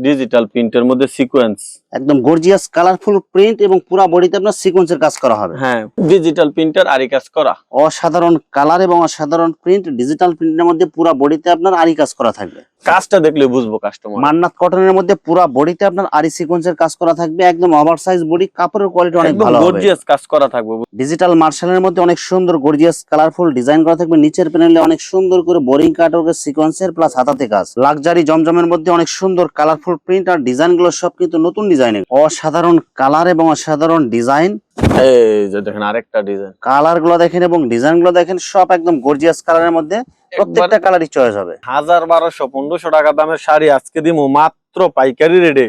Digital প্রিন্টের মধ্যে sequence, একদম গর্জিয়াস কালারফুল প্রিন্ট এবং পুরো বডিতে আপনার সিকোয়েন্সের কাজ করা হবে। হ্যাঁ, ডিজিটাল প্রিন্টার আরি কাজ করা, অসাধারণ কালার এবং অসাধারণ প্রিন্ট, ডিজিটাল প্রিন্টের মধ্যে পুরো বডিতে আপনার আরি কাজ করা থাকবে। কাজটা দেখলে বুঝবো কাস্টমার। মান্নাত কটনের মধ্যে পুরো বডিতে আপনার আরি সিকোয়েন্সের কাজ করা থাকবে, একদম ওভারসাইজ বডি, কাপড়ের কোয়ালিটি অনেক একদম ভালো হবে। গর্জিয়াস কাজ করা থাকবে। ডিজিটাল মার্শালের মধ্যে অনেক সুন্দর গর্জিয়াস কালারফুল ডিজাইন করা থাকবে। নিচের প্যানেলে অনেক সুন্দর করে বোরিং কাটওয়ার্কের সিকোয়েন্সের প্লাস হাতাতে কাজ। লাক্সারি জমজমের মধ্যে অনেক সুন্দর কালারফুল প্রিন্ট আর ডিজাইন গুলো সব কিন্তু নতুন ডিজাইনের। অসাধারণ কালার এবং অসাধারণ ডিজাইন। এই যে দেখেন আরেকটা ডিজাইন, কালার গুলো দেখেন এবং ডিজাইন গুলো দেখেন, সব একদম গর্জিয়াস কালারের মধ্যে, প্রত্যেকটা কালারই চয়েস হবে। 1200-1500 টাকা দামের শাড়ি আজকে দিমু মাত্র পাইকারি রেটে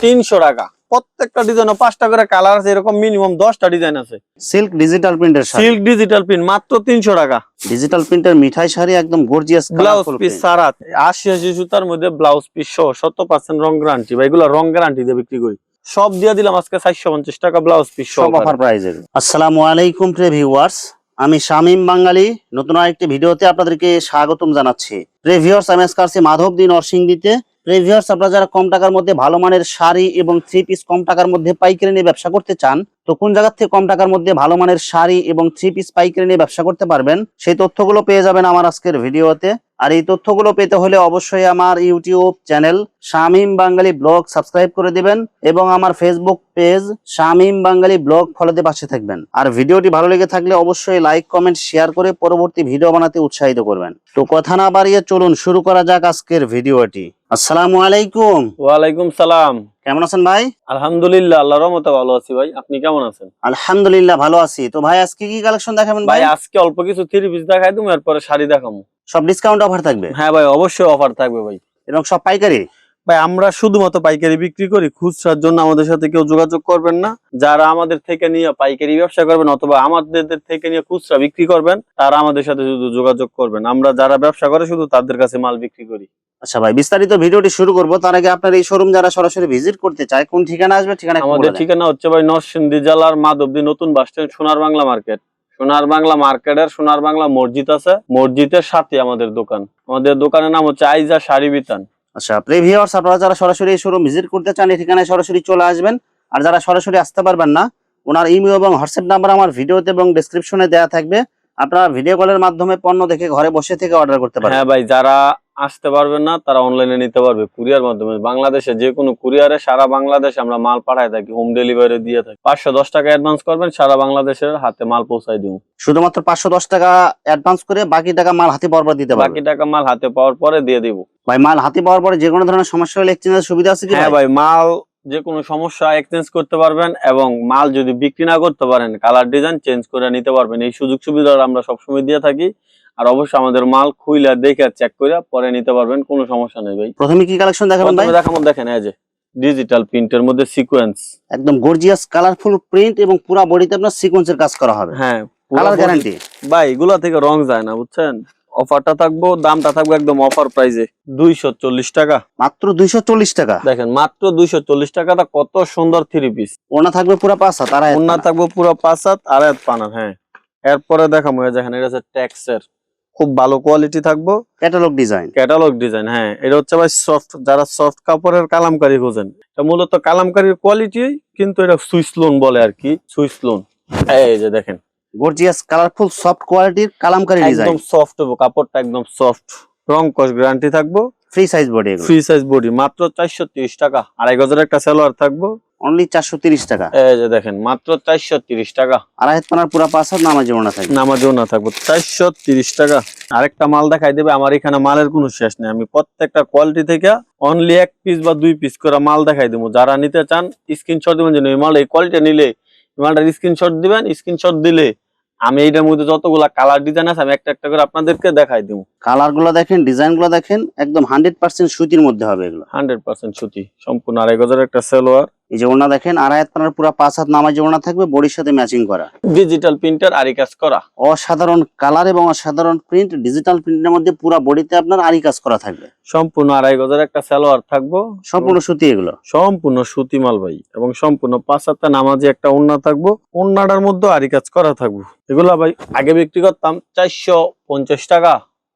300 টাকা। প্রত্যেকটা ডিজাইন 5টা করে কালার আছে, এরকম মিনিমাম 10টা ডিজাইন আছে। সিল্ক ডিজিটাল প্রিন্টের শাড়ি, সিল্ক ডিজিটাল প্রিন্ট মাত্র 300 টাকা। ডিজিটাল প্রিন্টের মিঠাই শাড়ি, একদম গর্জিয়াস ব্লাউজ পিস সারা 80 সুতার মধ্যে ব্লাউজ পিস সহ 100% রং গ্যারান্টি। ভাই এগুলো রং গ্যারান্টি দিয়ে বিক্রি করি। সব দিয়ে দিলাম আজকে 450 টাকা ব্লাউজ পিস সহ, সব অফার প্রাইজে। আসসালামু আলাইকুম প্রিয় ভিউয়ার্স, আমি শামীম বাঙালি নতুন আরেকটি ভিডিওতে আপনাদেরকে স্বাগতম জানাচ্ছি। প্রিয় ভিউয়ার্স, আমি আজকে আসছি মাধবদী নরসিংদীতে। প্রিয় ভিউয়ার্স, আপনারা যারা কম টাকার মধ্যে ভালো মানের শাড়ি এবং থ্রি পিস কম টাকার মধ্যে পাইকারি নিয়ে ব্যবসা করতে চান, তো কোন জায়গা থেকে কম টাকার মধ্যে ভালো মানের শাড়ি এবং থ্রি পিস পাইকারি নিয়ে ব্যবসা করতে পারবেন, সেই তথ্যগুলো পেয়ে যাবেন আমার আজকের ভিডিওতে। আর এই তথ্যগুলো পেতে হলে অবশ্যই আমার ইউটিউব চ্যানেল শামীম বাঙালি ব্লগ সাবস্ক্রাইব করে দিবেন এবং আমার ফেসবুক পেজ শামীম বাঙালি ব্লগ ফলোতে পাশে থাকবেন। আর ভিডিওটি ভালো লেগে থাকলে অবশ্যই লাইক কমেন্ট শেয়ার করে পরবর্তী ভিডিও বানাতে উৎসাহিত করবেন। তো কথা না বাড়িয়ে চলুন শুরু করা যাক আজকের ভিডিওটি। আসসালামু আলাইকুম। ওয়ালাইকুম সালাম। কেমন আছেন ভাই? আলহামদুলিল্লাহ, আল্লাহর রহমতে ভালো আছি ভাই। আপনি কেমন আছেন? আলহামদুলিল্লাহ ভালো আছি। তো ভাই আজকে কি কালেকশন দেখাবেন ভাই? ভাই? আজকে অল্প কিছু থ্রি পিস দেখাই দিমু, এরপরে শাড়ি দেখাবো। সব ডিসকাউন্ট অফার থাকবে? হ্যাঁ ভাই, অবশ্যই অফার থাকবে ভাই। এবং সব পাইকারি? ভাই আমরা শুধুমাত্র পাইকারি বিক্রি করি, খুচরার জন্য আমাদের সাথে কেউ যোগাযোগ করবেন না। যারা আমাদের থেকে নিয়ে পাইকারি ব্যবসা করবেন অথবা আমাদের থেকে নিয়ে খুচরা বিক্রি করবেন, তারা আমাদের সাথে শুধু যোগাযোগ করবেন। আমরা যারা ব্যবসা করে শুধু তাদের কাছে মাল বিক্রি করি। আচ্ছা ভাই, বিস্তারিত ভিডিওটি শুরু করব তার আগে আপনার এই শোরুম যারা সরাসরি ভিজিট করতে চায় কোন ঠিকানা আসবে? ঠিকানা আমাদের ঠিকানা হচ্ছে ভাই নরসিংদী জেলার মাধবদী নতুন বাস স্ট্যান্ড, সোনার বাংলা মার্কেট। সোনার বাংলা মার্কেটের সোনার বাংলা মসজিদ আছে, মসজিদের সাথে আমাদের দোকান। আমাদের দোকানের নাম হচ্ছে আইজা শাড়ি বিতান। আচ্ছা প্রিয় ভিউয়ার্স, আপনারা যারা সরাসরি এই শোরুম ভিজিট করতে চান এই ঠিকানায় সরাসরি চলে আসবেন। আর যারা সরাসরি আসতে পারবেন না, ওনার ইমেল এবং হোয়াটসঅ্যাপ নাম্বার আমার ভিডিওতে এবং ডেসক্রিপশনে দেওয়া থাকবে। আপনারা ভিডিও কলের মাধ্যমে পণ্য দেখে ঘরে বসে থেকে অর্ডার করতে পারবেন। হ্যাঁ ভাই, যারা আসতে পারবেন না তারা অনলাইনে নিতে পারবে কুরিয়ার মাধ্যমে। বাংলাদেশে যে কোনো কুরিয়ারে সারা বাংলাদেশে আমরা মাল পাঠাই থাকি, হোম ডেলিভারি দিয়ে থাকি। 510 টাকা অ্যাডভান্স করবেন, সারা বাংলাদেশের হাতে মাল পৌঁছাই দিব। শুধুমাত্র 510 টাকা অ্যাডভান্স করে বাকি টাকা মাল হাতে পাওয়ার পর দিতে পারবেন। বাকি টাকা মাল হাতে পাওয়ার পরে দিয়ে দিব। ভাই মাল হাতে পাওয়ার পরে যে কোনো ধরনের সমস্যা হলে এক্সচেঞ্জের সুবিধা আছে কি? হ্যাঁ ভাই, মাল যে কোনো সমস্যা এক্সচেঞ্জ করতে পারবেন এবং মাল যদি বিক্রি না করতে পারেন কালার ডিজাইন চেঞ্জ করে নিতে পারবেন। এই সুযোগ সুবিধা আমরা সবসময় দিয়ে থাকি। আর অবশ্যই আমাদের মাল খুইলা দেখে চেক করে পরে নিতে পারবেন, কোনো সমস্যা নেই ভাই। প্রথমে কি কালেকশন দেখাবেন ভাই? দেখাবো, দেখেন এই যে ডিজিটাল প্রিন্টের মধ্যে সিকোয়েন্স, একদম গর্জিয়াস কালারফুল প্রিন্ট এবং পুরো বডিতে আপনার সিকোয়েন্সের কাজ করা হবে। হ্যাঁ কালার গ্যারান্টি। ভাই এগুলা থেকে রং যায় না, বুঝছেন। অফারটা থাকবো, দামটা থাকবে একদম অফার প্রাইসে 240 টাকা। মাত্র 240 টাকা। দেখেন মাত্র 240 টাকাটা কত সুন্দর থ্রি পিস। ওনা থাকবে পুরো 5 হাত, আর ওন্না থাকবে পুরো 5 হাত আর এক পানা। হ্যাঁ, এরপরে দেখাবো দেখেন এটা হচ্ছে ট্যাক্সের, খুব ভালো কোয়ালিটি থাকবো, ক্যাটালগ ডিজাইন। Catalogue design. হ্যাঁ, এটা হচ্ছে ভাই সফট, যারা সফট কাপড়ের কালামকারী খোঁজেন, এটা মূলত কালামকারীর কোয়ালিটি, কিন্তু এটা সুইস লোন বলে আর কি, সুইস লোন। এই যে দেখেন গর্জিয়াস কালারফুল সফট কোয়ালিটির কালামকারী ডিজাইন, একদম সফট হবে কাপড়টা, একদম সফট। রং কস গ্যারান্টি থাকবো। Free size body, free size body, মাত্র 430 টাকা। 2.5 গজের একটা সালোয়ার থাকবো, অনলি 430 টাকা। এই যে দেখেন মাত্র 430 টাকা। আর হাত পানার পুরো 5 হাত নামাজি ওনা থাকবে, নামাজও না থাকবো 430 টাকা। আরেকটা মাল দেখাই দেবে, আমার এখানে মালের কোনো শেষ নেই। আমি প্রত্যেকটা কোয়ালিটি থেকে অনলি 1 পিস বা 2 পিস করে মাল দেখাই দেবো। যারা নিতে চান স্ক্রিনশট দিবেন, যে এই মাল এই কোয়ালিটি নিলে মালটার স্ক্রিনশট দিবেন। স্ক্রিনশট দিলে আমি এইটার মধ্যে যতগুলা কালার ডিজাইন আছে আমি একটা একটা করে আপনাদেরকে দেখাই দেবো। কালার গুলো দেখেন, ডিজাইন গুলো দেখেন, একদম 100% সুতির মধ্যে হবে এগুলো। 100% সুতি, সম্পূর্ণ 2.5 গজের একটা সালোয়ার। এই যে ওনা দেখেন, আর হাত পানার পুরো 5 হাত নামাজি ওনা থাকবে, বডির সাথে ম্যাচিং করা, ডিজিটাল প্রিন্টার আরি কাজ করা। অসাধারণ কালার এবং অসাধারণ প্রিন্ট, ডিজিটাল প্রিন্টের মধ্যে পুরো বডিতে আপনার আরি কাজ করা থাকবে। সম্পূর্ণ 2.5 গজের একটা সালোয়ার থাকবো, সম্পূর্ণ সুতি এগুলো, সম্পূর্ণ সুতি মাল ভাই। এবং সম্পূর্ণ 5 হাতে নামাজি একটা ওন্না থাকবো, ওন্নাটার মধ্যে আরি কাজ করা থাকবো। এগুলা ভাই আগে বিক্রি করতাম 450 টাকা,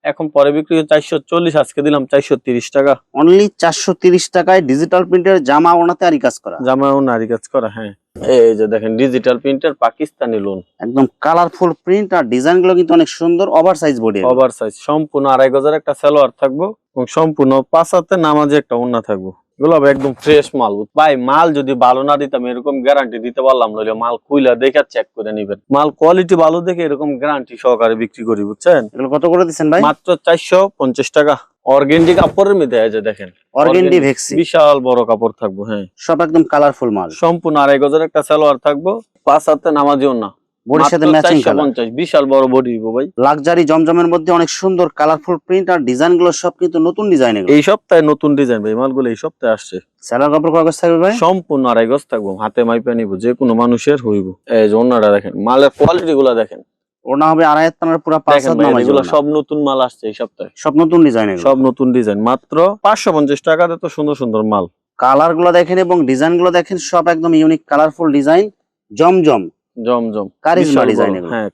এখন পরে বিক্রি 440, আজকে দিলাম 430 টাকা। অনলি 430 টাকায় ডিজিটাল প্রিন্টের জামা ওনাতে আরি কাজ করা, জামাও নারী কাজ করা। হ্যাঁ, এই যে দেখেন ডিজিটাল প্রিন্টের পাকিস্তানি লোন, একদম কালারফুল প্রিন্ট আর ডিজাইন গুলো কিন্তু অনেক সুন্দর, over size body, over size, সম্পূর্ণ 2.5 গজের একটা সালোয়ার থাকবো এবং সম্পূর্ণ 5 হাতে নামাজে একটা ওড়না থাকবো। এগুলো একদম ফ্রেশ মাল ভাই। মাল যদি ভালো না দিতাম এরকম গ্যারান্টি দিতে পারলাম, নইলে মাল খুইলা দেখে চেক করে নিবেন। মাল কোয়ালিটি ভালো দেখে এরকম গ্যারান্টি সহকারে বিক্রি করি, বুঝছেন। এগুলো কত করে দিচ্ছেন ভাই? মাত্র 450 টাকা। অর্গেন্ডি কাপড়ের মধ্যে এই যে দেখেন, অর্গেন্ডি ভেক্সি, বিশাল বড় কাপড় থাকবো। হ্যাঁ, সব একদম কালারফুল মাল, সম্পূর্ণ 2.5 গজের একটা সালোয়ার থাকবো, 5 হাতে নামাজি ওড়না, বডির সাথে ম্যাচিং কালার। 450, বিশাল বড় বডি ভাই। লাক্সারি জমজমের মধ্যে অনেক সুন্দর কালারফুল প্রিন্ট আর ডিজাইন গুলো সব কিন্তু নতুন ডিজাইন। এগুলো এই সপ্তাহে নতুন ডিজাইন ভাই, মালগুলো এই সপ্তাহে আসছে। সালোয়ার কাপড় কাগজ থাকবে ভাই, সম্পূর্ণ 2.5 গজ থাকবো, হাতে মাইপা নিবো, যে কোনো মানুষের হইব। এই যে ওড়নাটা দেখেন, মালের কোয়ালিটি গুলা দেখেন, ওনা হবে 2.5 তানার পুরো 5 দেখেন হাত ভাই, নামাজি এগুলো ওড়না। সব নতুন মাল আসছে এই সপ্তাহে, সব নতুন ডিজাইন, সব নতুন ডিজাইন। মাত্র 550 টাকাতে তো সুন্দর সুন্দর মাল। কালার গুলো দেখেন এবং ডিজাইন গুলো দেখেন, সব একদম ইউনিক কালারফুল ডিজাইন। জমজম জমজম কারিজমা বিশাল ডিজাইন বড়। এগুলো। হ্যাঁ,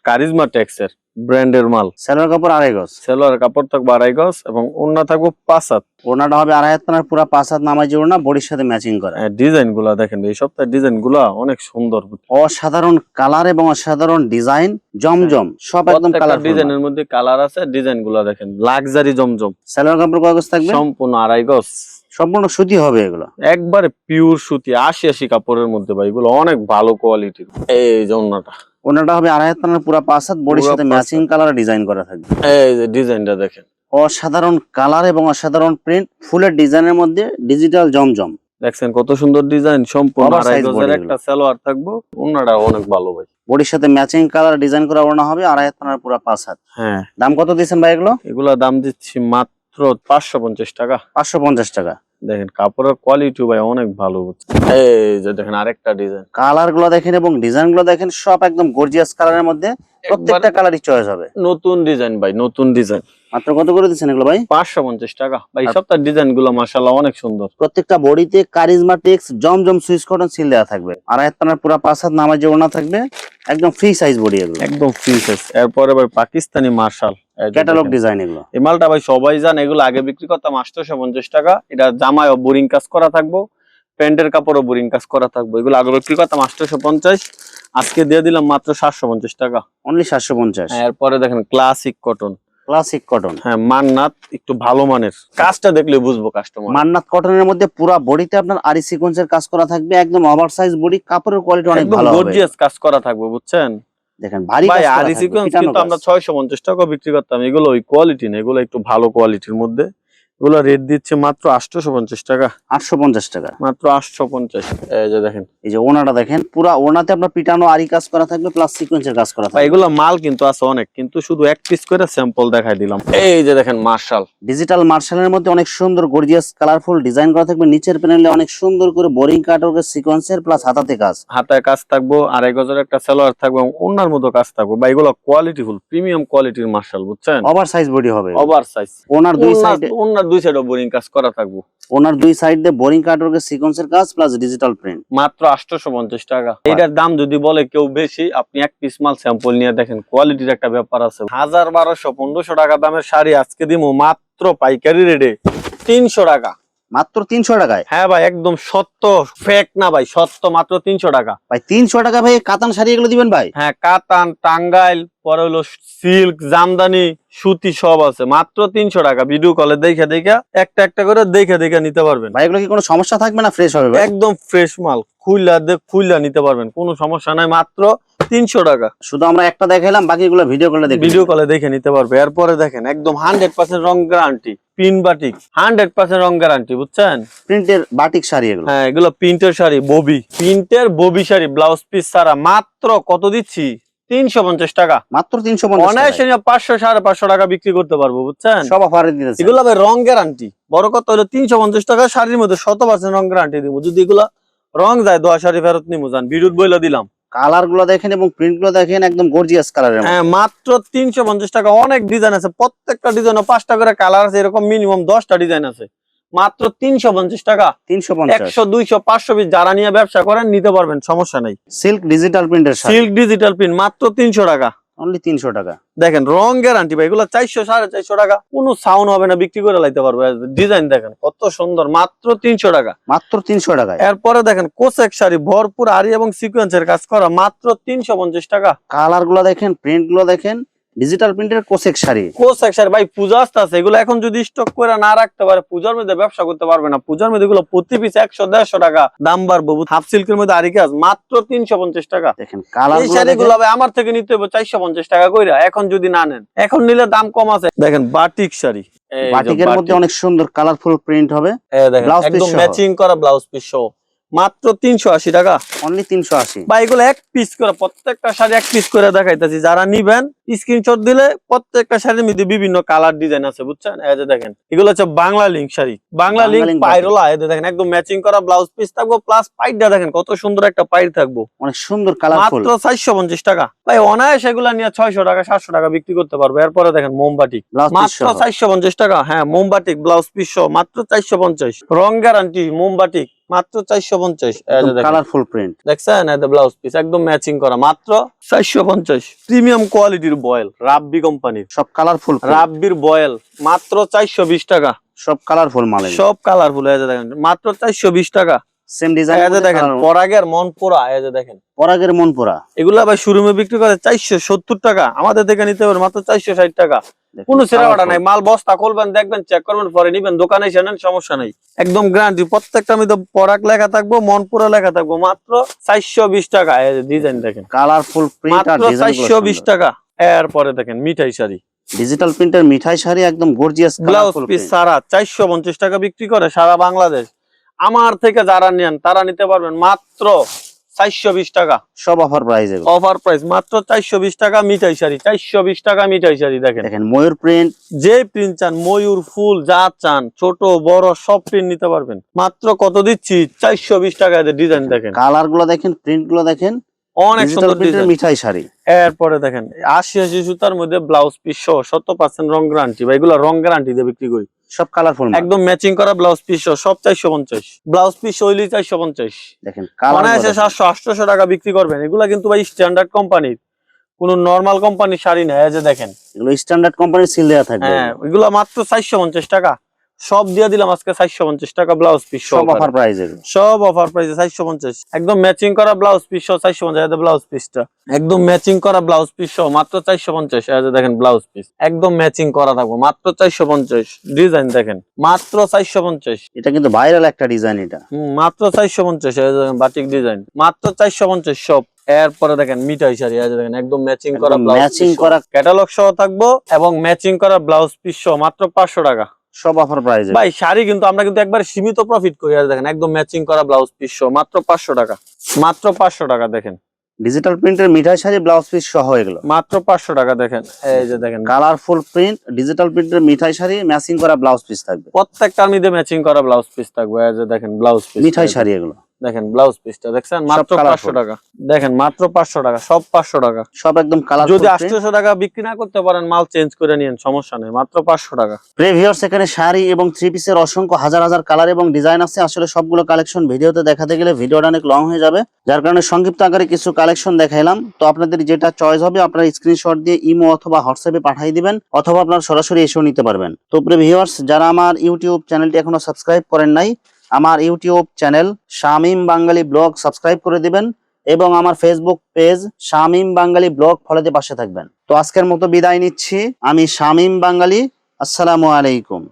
কারিজমা টেক্সের ব্র্যান্ডের মাল। সালোয়ার কাপড় 2.5 গজ, সেলোয়ার কাপড় থাকবে 2.5 গজ এবং ওড়না থাকবো 5 হাত। ওনাটা হবে 2.5 তানার পুরো 5 হাত নামাজি ওড়না, বডির সাথে ম্যাচিং করা। ডিজাইন গুলা দেখেন, এই সপ্তাহের ডিজাইন গুলা অনেক সুন্দর। অসাধারণ কালার এবং অসাধারণ ডিজাইন। জমজম সব একদম কালারফুল ডিজাইনের মধ্যে কালার আছে, ডিজাইন গুলা দেখেন, লাক্সারি জমজম। সালোয়ার কাপড় কাগজ থাকবে সম্পূর্ণ 2.5 গজ, সম্পূর্ণ সুতি হবে এগুলো, একবারে পিওর সুতি, 80 কাপড়ের মধ্যে ভাই, এগুলো অনেক ভালো কোয়ালিটির। এই যে ওড়নাটা, ওনাটা হবে 2.5 তানার পুরো 5 হাত, বডির পুরা সাথে 5 ম্যাচিং কালার ডিজাইন করা থাকবে। এই যে ডিজাইনটা দেখেন, অসাধারণ কালার এবং অসাধারণ প্রিন্ট, ফুলের ডিজাইনের মধ্যে ডিজিটাল জমজম। দেখছেন কত সুন্দর ডিজাইন। সম্পূর্ণ Oversize 2.5 গজের body একটা সালোয়ার থাকবো, ওড়নাটা অনেক ভালো ভাই। বডির সাথে ম্যাচিং কালার ডিজাইন করা ওড়না হবে, 2.5 তানার পুরো 5 হাত। হ্যাঁ, দাম কত দিয়েছেন ভাই এগুলো? এগুলা দাম দিচ্ছি মাত্র 550 টাকা। 550 টাকা। দেখেন কাপড়ের কোয়ালিটি ভাই অনেক ভালো হচ্ছে। এই যে দেখেন আরেকটা ডিজাইন, কালার গুলো দেখেন এবং ডিজাইন গুলো দেখেন, সব একদম গর্জিয়াস কালারের মধ্যে, প্রত্যেকটা কালারই চয়েস হবে। নতুন ডিজাইন ভাই, নতুন ডিজাইন। মাত্র কত করে দিচ্ছেন এগুলো ভাই? 550 টাকা ভাই। সপ্তাহের ডিজাইন গুলো মাশাআল্লাহ অনেক সুন্দর। প্রত্যেকটা বডিতে কারিজমা টেক্স জমজম সুইচ কটন সিল দেওয়া থাকবে, 2.5 তানার পুরো 5 হাত নামাজি ওড়না থাকবে, একদম ফ্রি সাইজ বডি এগুলো, একদম ফ্রি সাইজ। এরপরে ভাই পাকিস্তানি মার্শাল ক্যাটালগ ডিজাইন এগুলো। এই মালটা ভাই সবাই জানে, এগুলো আগে বিক্রি করতাম 850 টাকা। এটা জামায় বোরিং কাজ করা থাকবো, প্যান্টের কাপড়ও বোরিং কাজ করা থাকবো। এগুলো আগে বিক্রি করতাম 850, আজকে দিয়ে দিলাম মাত্র 750 টাকা। অনলি 750। এরপরে দেখেন ক্লাসিক কটন, ক্লাসিক কটন। হ্যাঁ মান্নাত, একটু ভালো মানের, কাজটা দেখলে বুঝবো কাস্টমার। মান্নাত কটনের মধ্যে পুরো বডিতে আপনার আরি সিকোয়েন্সের কাজ করা থাকবে, একদম ওভার সাইজ বডি, কাপড়ের কোয়ালিটি অনেক একদম ভালো হবে। গর্জিয়াস কাজ করা থাকবে, বুঝছেন। দেখেন ভারী ভাই কাজ করা আরি থাকবে, সিকোয়েন্স পিটানো কিন্তু কাজ। আমরা 650 টাকা বিক্রি করতাম, এগুলো ওই কোয়ালিটি না, এগুলো একটু ভালো কোয়ালিটির মধ্যে। এগুলো রেট দিচ্ছে মাত্র 850 টাকা। 850 টাকা মাত্র 850। এই যে দেখেন, এই যে ওনাটা দেখেন, পুরা ওনাতে আপনার পিটানো আরি কাজ করা থাকবে, প্লাস সিকোয়েন্সের কাজ করা ভাই থাকবে। এগুলো মাল কিন্তু আছে অনেক, কিন্তু শুধু এক পিস করে স্যাম্পল দেখাই দিলাম। এই যে দেখেন মার্শাল, ডিজিটাল মার্শালের মধ্যে অনেক সুন্দর গর্জিয়াস কালারফুল ডিজাইন করা থাকবে, নিচের প্যানেলে অনেক সুন্দর করে বোরিং কাটওয়ার্কের সিকোয়েন্সের প্লাস হাতাতে কাজ। হাতায় কাজ থাকবো, 2.5 গজের একটা সালোয়ার থাকবে এবং ওড়নার মতো কাজ থাকবে। ভাই এগুলো কোয়ালিটি ফুল প্রিমিয়াম কোয়ালিটির মার্শাল, বুঝছেন। ওভার সাইজ বডি হবে, ওভার সাইজ। ওনার দুই সাইডে, ওড়নার দুই সাইডে বোরিং কাজ করা থাকবো। ওনার দুই সাইড দিয়ে বোরিং কাটওয়ার্কের সিকোয়েন্সের কাজ প্লাস ডিজিটাল প্রিন্ট। মাত্র 850 টাকা। এটার দাম যদি বলে কেউ বেশি, আপনি এক পিস মাল স্যাম্পল নিয়ে দেখেন, কোয়ালিটির একটা ব্যাপার আছে। 1000, 1200, 1500 টাকা দামের শাড়ি আজকে দিমু মাত্র পাইকারি রেটে 300 টাকা। মাত্র 300 টাকায়। হ্যাঁ ভাই, একদম সত্য, ফেক না ভাই, সত্য। মাত্র 300 টাকা ভাই 300 টাকা ভাই কাতান শাড়ি এগুলো দিবেন ভাই? হ্যাঁ, কাতান, টাঙ্গাইল, পরে হলো সিল্ক, জামদানি, সুতি সব আছে। মাত্র 300 টাকা। ভিডিও কলে দেখে দেখে একটা একটা করে দেখে নিতে পারবেন ভাই। এগুলো কি কোনো সমস্যা থাকবে না? ফ্রেশ হবে ভাই? একদম ফ্রেশ মাল, খুইলা নিতে পারবেন, কোনো সমস্যা নাই। মাত্র 300 টাকা। শুধু আমরা একটা দেখাইলাম, বাকিগুলো ভিডিও কলে দেখে ভিডিও কলে দেখে নিতে পারবে। এরপরে দেখেন একদম 100% রং গ্যারান্টি, পিন বাটিক, 100% রং গ্যারান্টি, বুঝছেন। প্রিন্টের বাটিক শাড়ি এগুলো। হ্যাঁ, এগুলো প্রিন্টের শাড়ি, প্রিন্টের ববি শাড়ি, ব্লাউজ পিস ছাড়া। মাত্র কত দিচ্ছি? 350 টাকা। মাত্র 350 অনায়াসে 500, 550 টাকা বিক্রি করতে পারবো, বুঝছেন। সব অফারে দিতেছে এগুলো ভাই রং গ্যারান্টি। বড় কথা হলো 350 টাকা শাড়ির মধ্যে 100% রং গ্যারান্টি দিব। যদি এগুলা রং যায় 10 শাড়ি ফেরত নিবো, জান, বিরুদ্ধ বইলা দিলাম। কালার গুলো দেখেন এবং প্রিন্ট গুলো দেখেন, একদম গর্জিয়াস কালারের। হ্যাঁ, মাত্র 350 টাকা। অনেক ডিজাইন আছে, প্রত্যেকটা ডিজাইনে 5টা করে কালার আছে, এরকম মিনিমাম 10টা ডিজাইন আছে। মাত্র 350 টাকা। 350, 100, 200, 500 পিস যারা নিয়ে ব্যবসা করেন নিতে পারবেন, সমস্যা নাই। সিল্ক ডিজিটাল প্রিন্টের শাড়ি, সিল্ক ডিজিটাল প্রিন্ট মাত্র 300 টাকা। অনলি 300 টাকা। দেখেন রং গ্যারান্টি ভাই, এগুলো 400 450 টাকা, কোনো সাউন্ড হবে না, বিক্রি করে লাইতে পারবে। ডিজাইন দেখেন কত সুন্দর, মাত্র 300 টাকা। মাত্র 300 টাকায়। এরপরে দেখেন কোসেক শাড়ি, ভরপুর আরি এবং সিকোয়েন্সের কাজ করা, মাত্র 350 টাকা। কালার গুলো দেখেন, প্রিন্ট গুলো দেখেন, ডিজিটাল প্রিন্টের কোসেক শাড়ি। কোসেক শাড়ি ভাই পূজা আসতে আছে, এগুলো এখন যদি স্টক করে না রাখতে পারে পূজার মধ্যে ব্যবসা করতে পারবে না। পূজার মধ্যে এগুলো প্রতি পিস 100 150 টাকা দাম বাড়বো। হাফ সিল্কের মধ্যে আরি কাজ, মাত্র 350 টাকা। দেখেন কালার এই শাড়িগুলো ভাই আমার থেকে নিতে হবে 450 টাকা কইরা, এখন যদি না নেন, এখন নিলে দাম কম আছে। দেখেন বাটিক শাড়ি, বাটিকের মধ্যে অনেক সুন্দর কালারফুল প্রিন্ট হবে, ব্লাউজ পিস ম্যাচিং করা, ব্লাউজ পিস সহ, মাত্র 380 টাকা। অনলি 380। বা এগুলো এক পিস করে, প্রত্যেকটা শাড়ি এক পিস করে দেখাইতেছি। যারা নিবেন স্ক্রিনশট দিলে প্রত্যেকটা শাড়ির মধ্যে বিভিন্ন কালার ডিজাইন আছে, বুঝছেন? এই যে দেখেন এগুলো হচ্ছে বাংলা লিঙ্ক শাড়ি, বাংলা লিঙ্ক পাইরোলা। এই যে দেখেন একদম ম্যাচিং করা ব্লাউজ পিস থাকবো, প্লাস পাইরটা দেখেন কত সুন্দর একটা পাইর থাকবো, অনেক সুন্দর কালারফুল, মাত্র 450 টাকা। ভাই অনায়াস এগুলা নিয়ে 600 টাকা 700 টাকা বিক্রি করতে পারবে। এরপরে দেখেন মোমবাটিক, মাত্র 450 টাকা। হ্যাঁ মোমবাটিক ব্লাউজ পিস সহ মাত্র 450। রং গ্যারান্টি মোমবাটিক, মাত্র 450। কালারফুল প্রিন্ট দেখছেন, এই ব্লাউজ পিস একদম ম্যাচিং করা, মাত্র 450। প্রিমিয়াম কোয়ালিটির বয়েল, রাব্বি কোম্পানির, সব কালারফুল, রাব্বির বয়েল, মাত্র 420 টাকা। সব কালারফুল মাল, সব কালারফুল। এই যে দেখেন মাত্র 420 টাকা। Same design. এই যে দেখেন পরাগের মনপুরা, এই যে দেখেন পরাগের মনপুরা, এগুলা ভাই শোরুমে বিক্রি করে 470 টাকা, আমাদের থেকে নিতে পারবেন মাত্র 460 টাকা। কোনো ছেড়াবাটা নাই, মাল বস্তা খুলবেন, দেখবেন, চেক করবেন, পরে নিবেন, দোকানে এসে নেন, সমস্যা নাই, একদম গ্যারান্টি। প্রত্যেকটা মধ্যে পরাগ লেখা থাকবো, মনপুরা লেখা থাকবো, মাত্র 420 টাকা। এই যে ডিজাইন দেখেন, কালারফুল প্রিন্ট আর ডিজাইন, 420 টাকা। এরপরে দেখেন মিঠাই শাড়ি, ডিজিটাল প্রিন্টের মিঠাই শাড়ি, একদম গর্জিয়াস ব্লাউজ পিস সারা 450 টাকা বিক্রি করে সারা বাংলাদেশ। আমার থেকে যারা নেন তারা নিতে পারবেন মাত্র 420 টাকা। সব অফার প্রাইস, অফার প্রাইস মাত্র 420 টাকা মিঠাই শাড়ি, 420 টাকা মিঠাই শাড়ি। দেখেন ময়ূর প্রিন্ট, যে প্রিন্ট চান, ময়ূর ফুল যা চান, ছোট বড় সব প্রিন্ট নিতে পারবেন। মাত্র কত দিচ্ছি? 420 টাকা। ডিজাইন দেখেন, কালার গুলো দেখেন, প্রিন্ট গুলো দেখেন, অনেক সুন্দর ডিজাইন। মিঠাই শাড়ি। এরপরে দেখেন 80 সুতার মধ্যে ব্লাউজ পিস সহ 100% রং গ্যারান্টি, বা এগুলো রং গ্যারান্টি দিয়ে বিক্রি করি। সব কালারফুল, একদম ম্যাচিং করা ব্লাউজ পিস সহ, সব 450। ব্লাউজ পিস হইলি 450। দেখেন অনায়াসে 700 800 টাকা বিক্রি করবেন। এগুলা কিন্তু ভাই স্ট্যান্ডার্ড কোম্পানির, কোন নরমাল কোম্পানির শাড়ি না। এই যে দেখেন এগুলো স্ট্যান্ডার্ড কোম্পানির সিল দেয়া থাকবে। হ্যাঁ এগুলা মাত্র 450 টাকা। সব দিয়ে দিলাম আজকে 450 টাকা ব্লাউজ পিস সহ, সব অফার প্রাইসে, সব অফার প্রাইসে 450। একদম ম্যাচিং করা ব্লাউজ পিস সহ 450। এই ব্লাউজ পিসটা একদম ম্যাচিং করা ব্লাউজ পিস সহ মাত্র 450। এই যে দেখেন ব্লাউজ পিস একদম ম্যাচিং করা থাকবে, মাত্র 450। ডিজাইন দেখেন, মাত্র 450। এটা কিন্তু ভাইরাল একটা ডিজাইন, এটা মাত্র 450। এই দেখেন বাটিক ডিজাইন, মাত্র 450 সব। এরপরে দেখেন মিঠাই শাড়ি, এই দেখেন একদম ম্যাচিং করা, ম্যাচিং করা ক্যাটালগ সহ থাকবো, এবং ম্যাচিং করা ব্লাউজ পিস সহ মাত্র 500 টাকা। সব অফার প্রাইস ভাই শাড়ি কিন্তু আমরা কিন্তু একবার সীমিত প্রফিট করি। আর দেখেন একদম ম্যাচিং করা ব্লাউজ পিস সহ মাত্র 500 টাকা, মাত্র 500 টাকা। দেখেন ডিজিটাল প্রিন্টের মিঠাই শাড়ি, ব্লাউজ পিস সহ এগুলো মাত্র 500 টাকা। দেখেন এই যে দেখেন কালারফুল প্রিন্ট, ডিজিটাল প্রিন্টের মিঠাই শাড়ি, ম্যাচিং করা ব্লাউজ পিস থাকবে, প্রত্যেকটার মধ্যে ম্যাচিং করা ব্লাউজ পিস থাকবে। এই যে দেখেন ব্লাউজ পিস মিঠাই শাড়ি, এগুলো দেখেন ব্লাউজ পিসটা দেখছেন, মাত্র 500 টাকা। দেখেন মাত্র 500 টাকা, সব 500 টাকা। সব একদম কালার। যদি 800 টাকা বিক্রি না করতে পারেন, মাল চেঞ্জ করে নিন, সমস্যা নেই, মাত্র 500 টাকা। প্রিভিয়াস এখানে শাড়ি এবং থ্রি পিসের অসংখ্য হাজার হাজার কালার এবং ডিজাইন আছে। আসলে সবগুলো কালেকশন ভিডিওতে দেখাতে গেলে ভিডিওটা অনেক লং হয়ে যাবে, যার কারণে সংক্ষিপ্ত আকারে কিছু কালেকশন দেখাইলাম। তো আপনাদের যেটা চয়েস হবে আপনারা স্ক্রিনশট দিয়ে ইমো অথবা হোয়াটসঅ্যাপে পাঠিয়ে দিবেন, অথবা আপনারা সরাসরি এসেও নিতে পারবেন। তো প্রিভিয়ার্স, যারা আমার ইউটিউব চ্যানেলটি এখনো সাবস্ক্রাইব করেন নাই, আমার ইউটিউব চ্যানেল শামীম বাঙালি ব্লগ সাবস্ক্রাইব করে দিবেন, এবং আমার ফেসবুক পেজ শামীম বাঙালি ব্লগ ফলোতে পাশে থাকবেন। তো আজকের মতো বিদায় নিচ্ছি, আমি শামীম বাঙালি। আসসালামু আলাইকুম।